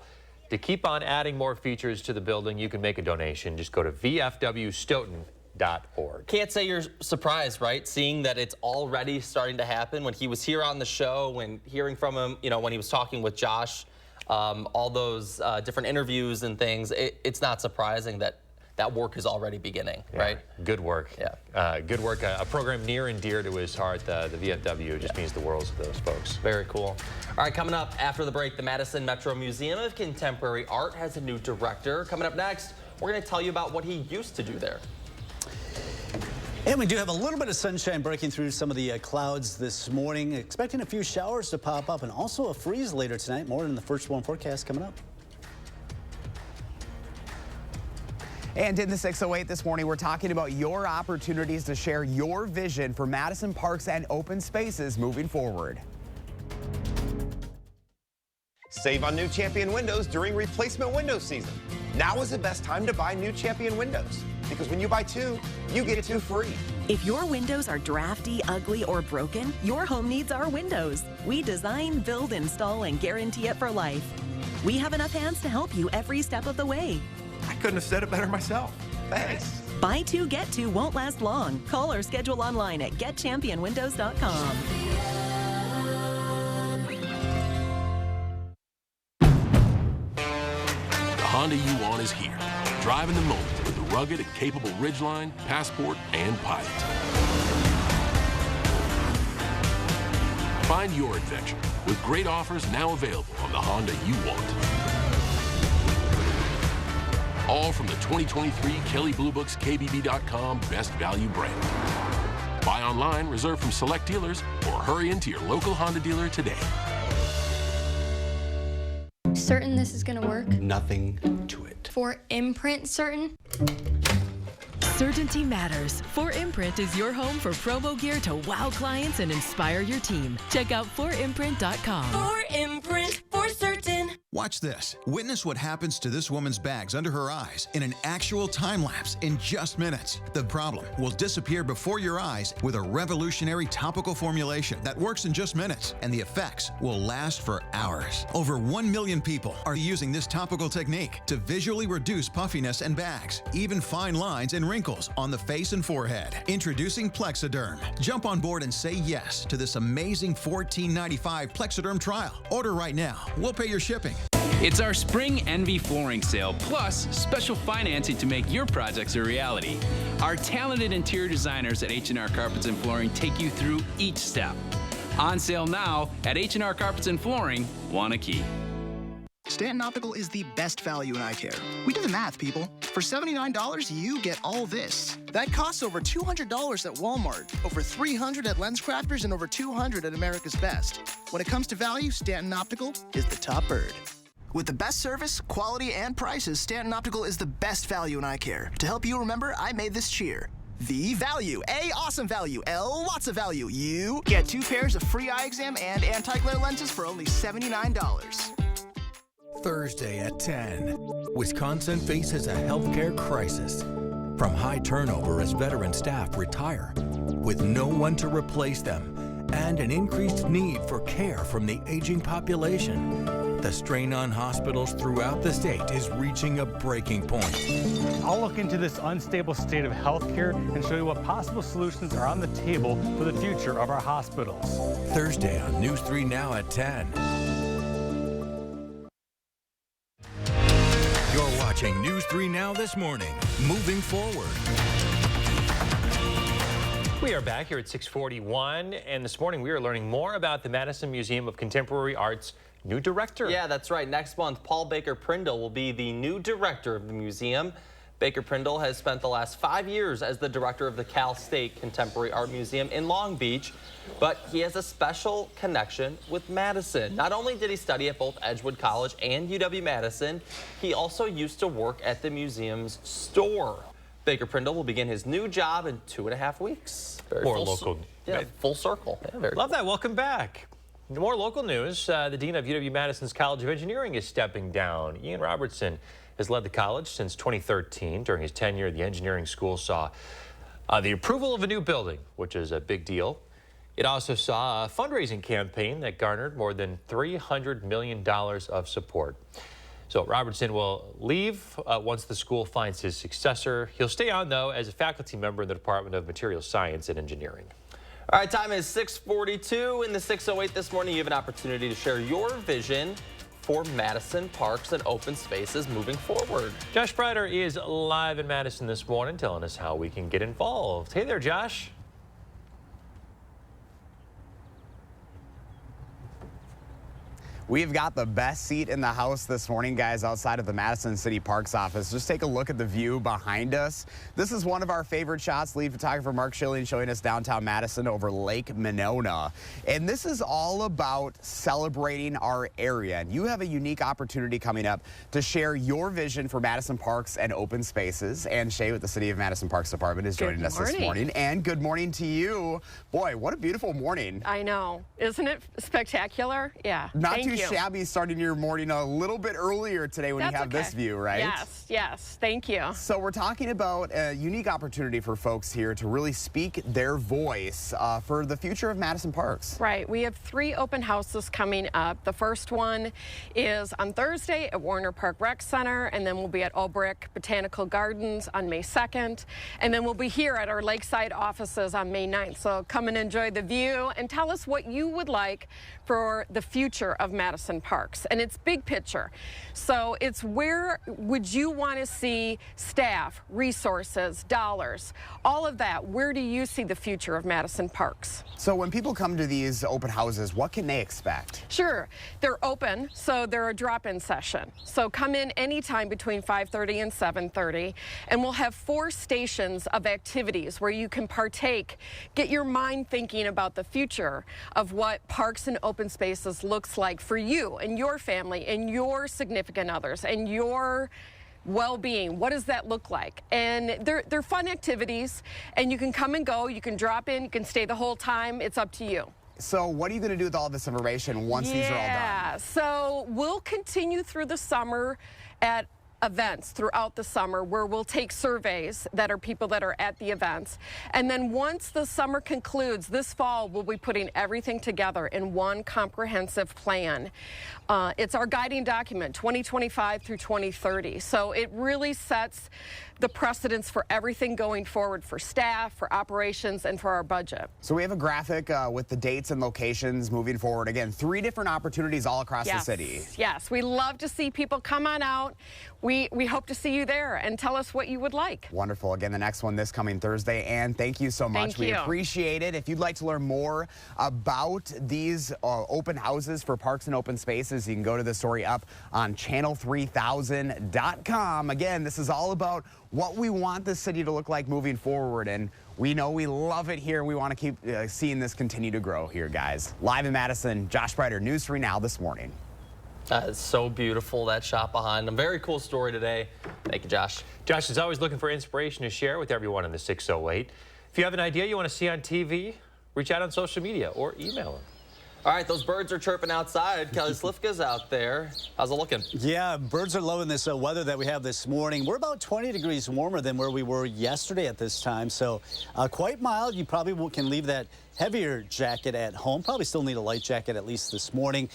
To keep on adding more features to the building, you can make a donation. Just go to vfwstoughton.org. Can't say you're surprised, right? Seeing that it's already starting to happen. When he was here on the show, when hearing from him, you know, when he was talking with Josh, all those different interviews and things, it's not surprising that that work is already beginning, right? Good work. Yeah. Good work. A program near and dear to his heart, the VFW, just means the world to those folks. Very cool. All right, coming up after the break, the Madison Metro Museum of Contemporary Art has a new director. Coming up next, we're going to tell you about what he used to do there. And we do have a little bit of sunshine breaking through some of the clouds this morning. Expecting a few showers to pop up and also a freeze later tonight. More in the First One forecast coming up. And in the 608 this morning, we're talking about your opportunities to share your vision for Madison parks and open spaces moving forward. Save on new Champion windows during replacement window season. Now is the best time to buy new Champion windows. because when you buy 2, you get 2 free. If your windows are drafty, ugly, or broken, your home needs our windows. We design, build, install, and guarantee it for life. We have enough hands to help you every step of the way. I couldn't have said it better myself. Thanks. Buy 2, get 2 won't last long. Call or schedule online at getchampionwindows.com. The Honda you want is here, driving the moment with the rugged and capable Ridgeline, Passport, and Pilot. Find your adventure with great offers now available on the Honda you want. All from the 2023 Kelley Blue Book's KBB.com Best Value brand. Buy online, reserve from select dealers, or hurry into your local Honda dealer today. Certain this is gonna work? Nothing to it. For imprint certain? Certainty matters. 4imprint is your home for promo gear to wow clients and inspire your team. Check out 4imprint.com. 4imprint, for certain. Watch this. Witness what happens to this woman's bags under her eyes in an actual time lapse in just minutes. The problem will disappear before your eyes with a revolutionary topical formulation that works in just minutes, and the effects will last for hours. Over 1 million people are using this topical technique to visually reduce puffiness and bags, even fine lines and wrinkles on the face and forehead. Introducing Plexiderm. Jump on board and say yes to this amazing $14.95 Plexiderm trial. Order right now. We'll pay your shipping. It's our Spring Envy flooring sale, plus special financing to make your projects a reality. Our talented interior designers at H&R Carpets and Flooring take you through each step. On sale now at H&R Carpets and Flooring, Wanakee. Stanton Optical is the best value in eye care. We did the math, people. For $79, you get all this. That costs over $200 at Walmart, over $300 at LensCrafters, and over $200 at America's Best. When it comes to value, Stanton Optical is the top bird. With the best service, quality, and prices, Stanton Optical is the best value in eye care. To help you remember, I made this cheer. The value. A, awesome value. L, lots of value. You get 2 pairs of free eye exam and anti-glare lenses for only $79. Thursday at 10. Wisconsin faces a healthcare crisis. From high turnover as veteran staff retire, with no one to replace them, and an increased need for care from the aging population, the strain on hospitals throughout the state is reaching a breaking point. I'll look into this unstable state of healthcare and show you what possible solutions are on the table for the future of our hospitals. Thursday on News 3 Now at 10. You're watching News 3 Now this morning. Moving forward. We are back here at 641, and this morning we are learning more about the Madison Museum of Contemporary Art's new director. Yeah, that's right. Next month, Paul Baker-Prindle will be the new director of the museum. Baker-Prindle has spent the last 5 years as the director of the Cal State Contemporary Art Museum in Long Beach, but he has a special connection with Madison. Not only did he study at both Edgewood College and UW-Madison, he also used to work at the museum's store. Baker-Prindle will begin his new job in 2.5 weeks. More local. Yeah, full circle. Yeah, very Love that. Welcome back. More local news. The dean of UW-Madison's College of Engineering is stepping down. Ian Robertson has led the college since 2013. During his tenure, the engineering school saw the approval of a new building, which is a big deal. It also saw a fundraising campaign that garnered more than $300 million of support. So Robertson will leave once the school finds his successor. He'll stay on, though, as a faculty member in the Department of Materials Science and Engineering. All right, time is 6:42. In the 6:08 this morning, you have an opportunity to share your vision for Madison parks and open spaces moving forward. Josh Breider is live in Madison this morning, telling us how we can get involved. Hey there, Josh. We've got the best seat in the house this morning, guys, outside of the Madison City Parks office. Just take a look at the view behind us. This is one of our favorite shots. Lead photographer Mark Schilling showing us downtown Madison over Lake Monona. And this is all about celebrating our area. And you have a unique opportunity coming up to share your vision for Madison parks and open spaces. And Shay with the City of Madison Parks Department is joining us this morning. And good morning to you. Boy, what a beautiful morning. I know. Isn't it spectacular? Yeah. Not too be shabby starting your morning a little bit earlier today when you have this view, right? Yes, yes. Thank you. So we're talking about a unique opportunity for folks here to really speak their voice for the future of Madison Parks. Right. We have 3 open houses coming up. The first one is on Thursday at Warner Park Rec Center, and then we'll be at Ulbrich Botanical Gardens on May 2nd, and then we'll be here at our Lakeside offices on May 9th. So come and enjoy the view and tell us what you would like for the future of Madison Parks. And it's big picture. So it's where would you want to see staff, resources, dollars, all of that. Where do you see the future of Madison Parks? So when people come to these open houses, what can they expect? Sure. They're open, so they're a drop-in session. So come in anytime between 5:30 and 7:30, and we'll have 4 stations of activities where you can partake, get your mind thinking about the future of what parks and open spaces looks like for you and your family and your significant others and your well-being. What does that look like? And they're fun activities, and you can come and go, you can drop in, you can stay the whole time. It's up to you. So what are you going to do with all this information once these are all done? Yeah, so we'll continue through the summer at events throughout the summer where we'll take surveys that are people that are at the events. And then once the summer concludes, this fall, we'll be putting everything together in one comprehensive plan. It's our guiding document, 2025 through 2030. So it really sets the precedence for everything going forward for staff, for operations, and for our budget. So we have a graphic with the dates and locations moving forward. Again, 3 different opportunities all across the city. Yes, we love to see people come on out. We hope to see you there and tell us what you would like. Wonderful. Again, the next one this coming Thursday. And thank you so much. Thank you. We appreciate it. If you'd like to learn more about these open houses for parks and open spaces, you can go to the story up on channel3000.com. Again, this is all about what we want the city to look like moving forward. And we know we love it here. We want to keep seeing this continue to grow here, guys. Live in Madison, Josh Brighter, News 3 Now this morning. That is so beautiful, that shot behind them. Very cool story today. Thank you, Josh. Josh is always looking for inspiration to share with everyone in the 608. If you have an idea you want to see on TV, reach out on social media or email him. All right, those birds are chirping outside. Kelly Slifka's out there. How's it looking? Yeah, birds are loving this weather that we have this morning. We're about 20 degrees warmer than where we were yesterday at this time, so quite mild. You probably can leave that heavier jacket at home. Probably still need a light jacket at least this morning.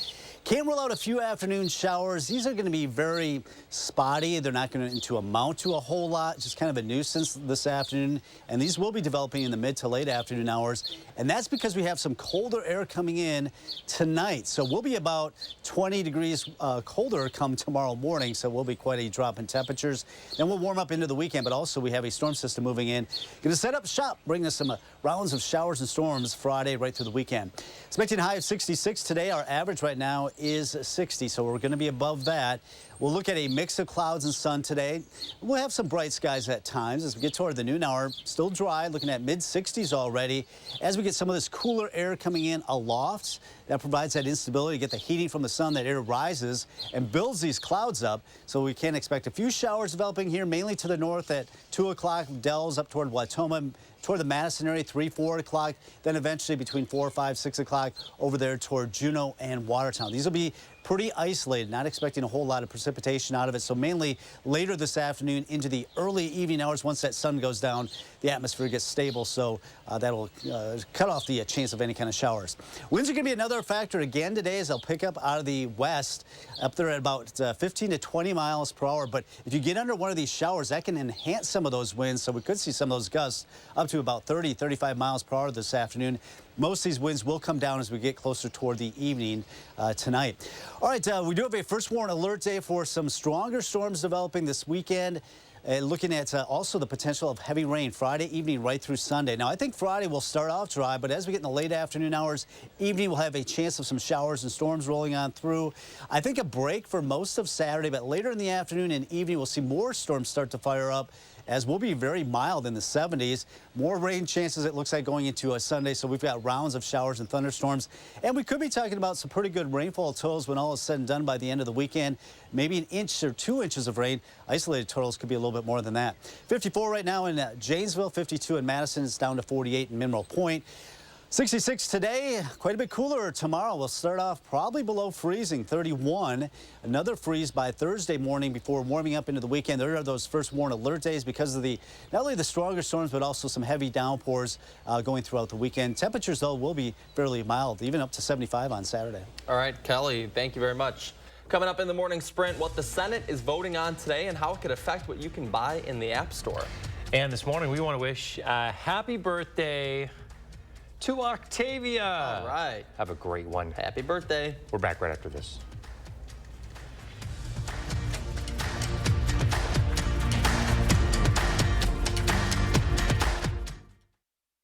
Can't rule out a few afternoon showers. These are going to be very spotty. They're not going to amount to a whole lot. Just kind of a nuisance this afternoon. And these will be developing in the mid to late afternoon hours. And that's because we have some colder air coming in tonight. So we'll be about 20 degrees colder come tomorrow morning. So we'll be quite a drop in temperatures. Then we'll warm up into the weekend. But also we have a storm system moving in. Going to set up shop, bring us some rounds of showers and storms Friday right through the weekend. Expecting a high of 66 today. Our average right now is 60, so we're going to be above that. We'll look at a mix of clouds and sun today. We'll have some bright skies at times as we get toward the noon hour. Still dry, looking at mid-60s already. As we get some of this cooler air coming in aloft, that provides that instability to get the heating from the sun. That air rises and builds these clouds up, so we can expect a few showers developing here, mainly to the north at 2 o'clock, Dells up toward Watoma, toward the Madison area, 3, 4 o'clock, then eventually between 4, 5, 6 o'clock over there toward Juneau and Watertown. These will be pretty isolated, not expecting a whole lot of precipitation out of it. So mainly later this afternoon into the early evening hours, once that sun goes down, the atmosphere gets stable, so that'll cut off the chance of any kind of showers. Winds are going to be another factor again today as they'll pick up out of the west, up there at about 15 to 20 miles per hour. But if you get under one of these showers, that can enhance some of those winds, so we could see some of those gusts up to about 30, 35 miles per hour this afternoon. Most of these winds will come down as we get closer toward the evening tonight. All right, we do have a first warning alert day for some stronger storms developing this weekend. Looking at also the potential of heavy rain Friday evening right through Sunday. Now, I think Friday will start off dry, but as we get in the late afternoon hours, evening we'll have a chance of some showers and storms rolling on through. I think a break for most of Saturday, but later in the afternoon and evening, we'll see more storms start to fire up, as we'll be very mild in the 70s. More rain chances, it looks like, going into a Sunday, so we've got rounds of showers and thunderstorms. And we could be talking about some pretty good rainfall totals when all is said and done by the end of the weekend. Maybe an inch or 2 inches of rain. Isolated totals could be a little bit more than that. 54 right now in Janesville, 52 in Madison. It's down to 48 in Mineral Point. 66 today, quite a bit cooler tomorrow. We'll start off probably below freezing, 31. Another freeze by Thursday morning before warming up into the weekend. There are those first warn alert days because of not only the stronger storms, but also some heavy downpours going throughout the weekend. Temperatures, though, will be fairly mild, even up to 75 on Saturday. All right, Kelly, thank you very much. Coming up in the morning sprint, what the Senate is voting on today and how it could affect what you can buy in the App Store. And this morning, we want to wish a happy birthday to Octavia. All right. Have a great one. Happy birthday. We're back right after this.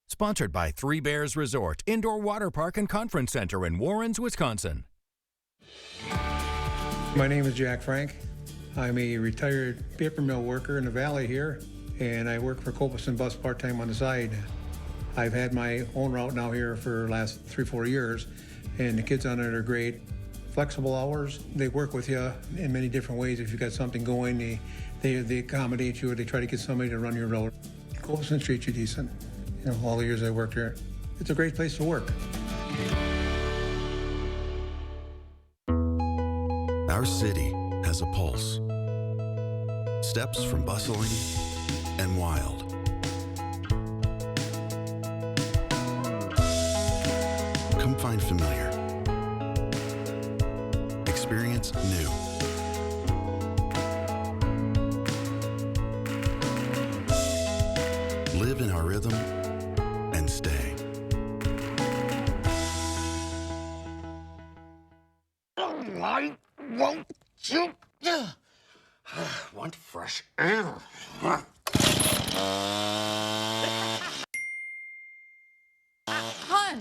Sponsored by Three Bears Resort, Indoor Water Park and Conference Center in Warrens, Wisconsin. My name is Jack Frank. I'm a retired paper mill worker in the valley here, and I work for Copus and Bus part-time on the side. I've had my own route now here for the last 3-4 years, and the kids on it are great. Flexible hours, they work with you in many different ways. If you've got something going, they accommodate you, or they try to get somebody to run your road. Copus treats you decent. You know, all the years I worked here, it's a great place to work. Our city has a pulse. Steps from bustling and wild. Come find familiar. Experience new. Live in our rhythm and stay. Why won't you? Want fresh air. Hun!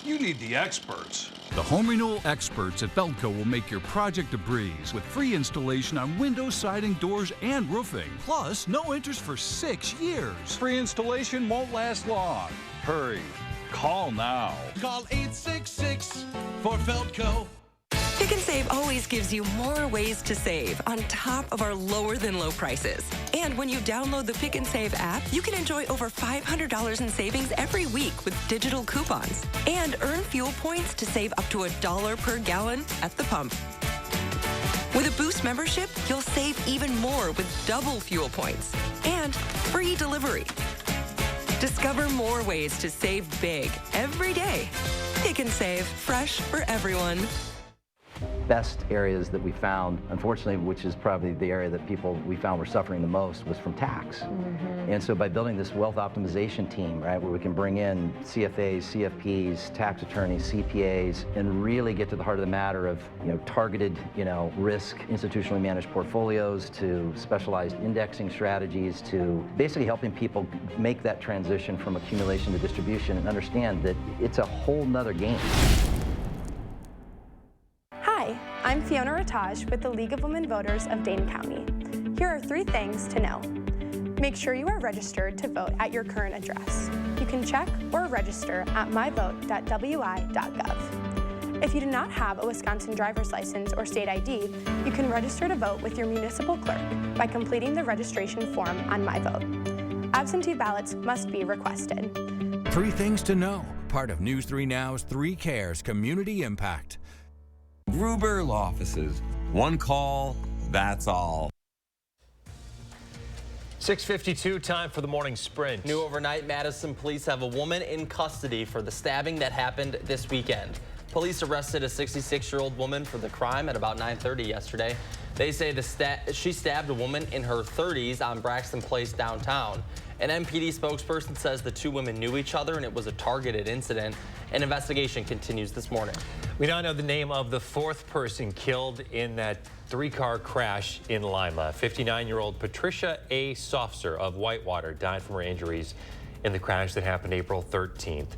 You need the experts. The home renewal experts at Feldco will make your project a breeze with free installation on windows, siding, doors, and roofing. Plus, no interest for 6 years. Free installation won't last long. Hurry. Call now. Call 866 for Feldco. Pick and Save always gives you more ways to save on top of our lower than low prices. And when you download the Pick and Save app, you can enjoy over $500 in savings every week with digital coupons and earn fuel points to save up to $1 per gallon at the pump. With a Boost membership, you'll save even more with double fuel points and free delivery. Discover more ways to save big every day. Pick and Save, fresh for everyone. Best areas that we found, unfortunately, which is probably the area that we found were suffering the most, was from tax. And so by building this wealth optimization team, right, where we can bring in CFAs, CFPs, tax attorneys, CPAs, and really get to the heart of the matter of, targeted, risk, institutionally managed portfolios, to specialized indexing strategies, to basically helping people make that transition from accumulation to distribution and understand that it's a whole nother game. Hi, I'm Fiona Rataj with the League of Women Voters of Dane County. Here are 3 things to know. Make sure you are registered to vote at your current address. You can check or register at myvote.wi.gov. If you do not have a Wisconsin driver's license or state ID, you can register to vote with your municipal clerk by completing the registration form on MyVote. Absentee ballots must be requested. 3 things to know, part of News 3 Now's 3 Cares Community Impact. Gruber Law Offices. One call, that's all. 6:52, time for the morning sprint. New overnight, Madison police have a woman in custody for the stabbing that happened this weekend. Police arrested a 66-year-old woman for the crime at about 9:30 yesterday. They say she stabbed a woman in her 30s on Braxton Place downtown. An MPD spokesperson says the 2 women knew each other and it was a targeted incident. An investigation continues this morning. We now know the name of the 4th person killed in that 3-car crash in Lima. 59-year-old Patricia A. Softser of Whitewater died from her injuries in the crash that happened April 13th.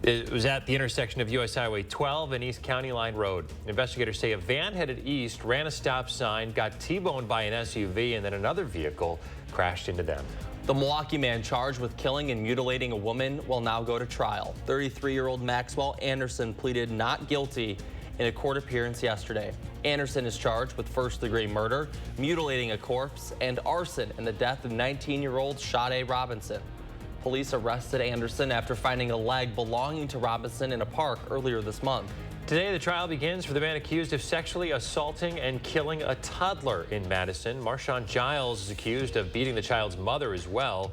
It was at the intersection of US Highway 12 and East County Line Road. Investigators say a van headed east ran a stop sign, got T-boned by an SUV, and then another vehicle crashed into them. The Milwaukee man charged with killing and mutilating a woman will now go to trial. 33-year-old Maxwell Anderson pleaded not guilty in a court appearance yesterday. Anderson is charged with first-degree murder, mutilating a corpse, and arson in the death of 19-year-old Sade Robinson. Police arrested Anderson after finding a leg belonging to Robinson in a park earlier this month. Today, the trial begins for the man accused of sexually assaulting and killing a toddler in Madison. Marshawn Giles is accused of beating the child's mother as well,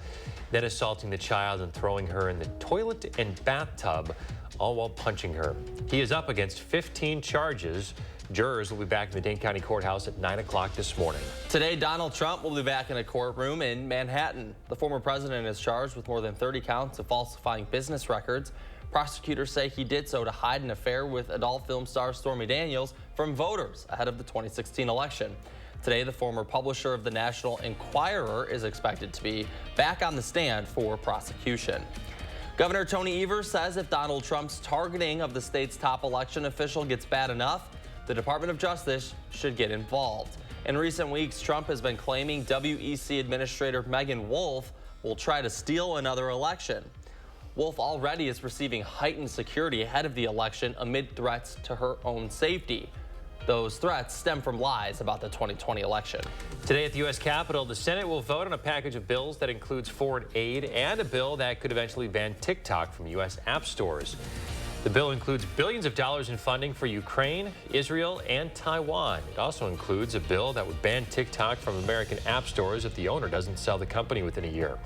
then assaulting the child and throwing her in the toilet and bathtub, all while punching her. He is up against 15 charges. Jurors will be back in the Dane County Courthouse at 9 o'clock this morning. Today, Donald Trump will be back in a courtroom in Manhattan. The former president is charged with more than 30 counts of falsifying business records. Prosecutors say he did so to hide an affair with adult film star Stormy Daniels from voters ahead of the 2016 election. Today, the former publisher of the National Enquirer is expected to be back on the stand for prosecution. Governor Tony Evers says if Donald Trump's targeting of the state's top election official gets bad enough, the Department of Justice should get involved. In recent weeks, Trump has been claiming WEC Administrator Megan Wolfe will try to steal another election. Wolfe already is receiving heightened security ahead of the election amid threats to her own safety. Those threats stem from lies about the 2020 election. Today at the U.S. Capitol, the Senate will vote on a package of bills that includes foreign aid and a bill that could eventually ban TikTok from U.S. app stores. The bill includes billions of dollars in funding for Ukraine, Israel, and Taiwan. It also includes a bill that would ban TikTok from American app stores if the owner doesn't sell the company within a year.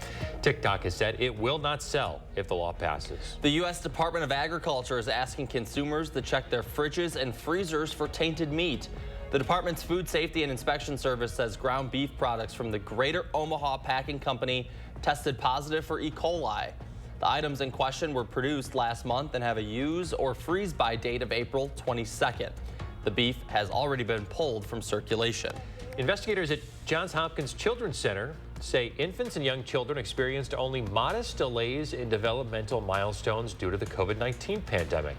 TikTok has said it will not sell if the law passes. The U.S. Department of Agriculture is asking consumers to check their fridges and freezers for tainted meat. The department's Food Safety and Inspection Service says ground beef products from the Greater Omaha Packing Company tested positive for E. coli. The items in question were produced last month and have a use or freeze by date of April 22nd. The beef has already been pulled from circulation. Investigators at Johns Hopkins Children's Center say infants and young children experienced only modest delays in developmental milestones due to the COVID-19 pandemic.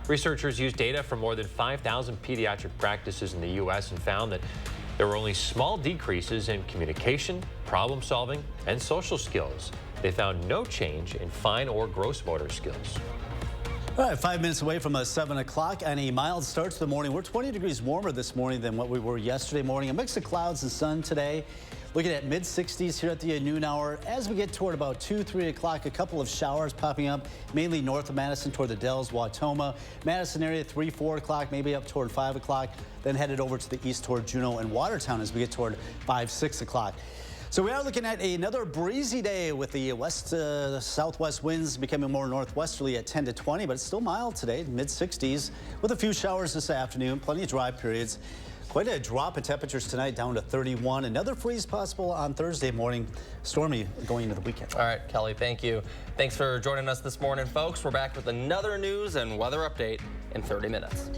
Researchers used data from more than 5,000 pediatric practices in the U.S. and found that there were only small decreases in communication, problem solving, and social skills. They found no change in fine or gross motor skills. All right, 5 minutes away from 7 o'clock and a mild start to the morning. We're 20 degrees warmer this morning than what we were yesterday morning. A mix of clouds and sun today. Looking at mid-60s here at the noon hour. As we get toward about 2, 3 o'clock, a couple of showers popping up, mainly north of Madison toward the Dells, Wautoma. Madison area 3, 4 o'clock, maybe up toward 5 o'clock. Then headed over to the east toward Juneau and Watertown as we get toward 5, 6 o'clock. So we are looking at another breezy day with the west-southwest winds becoming more northwesterly at 10 to 20, but it's still mild today, mid-60s, with a few showers this afternoon, plenty of dry periods. Quite a drop in temperatures tonight, down to 31. Another freeze possible on Thursday morning. Stormy going into the weekend. All right, Kelly, thank you. Thanks for joining us this morning, folks. We're back with another news and weather update in 30 minutes.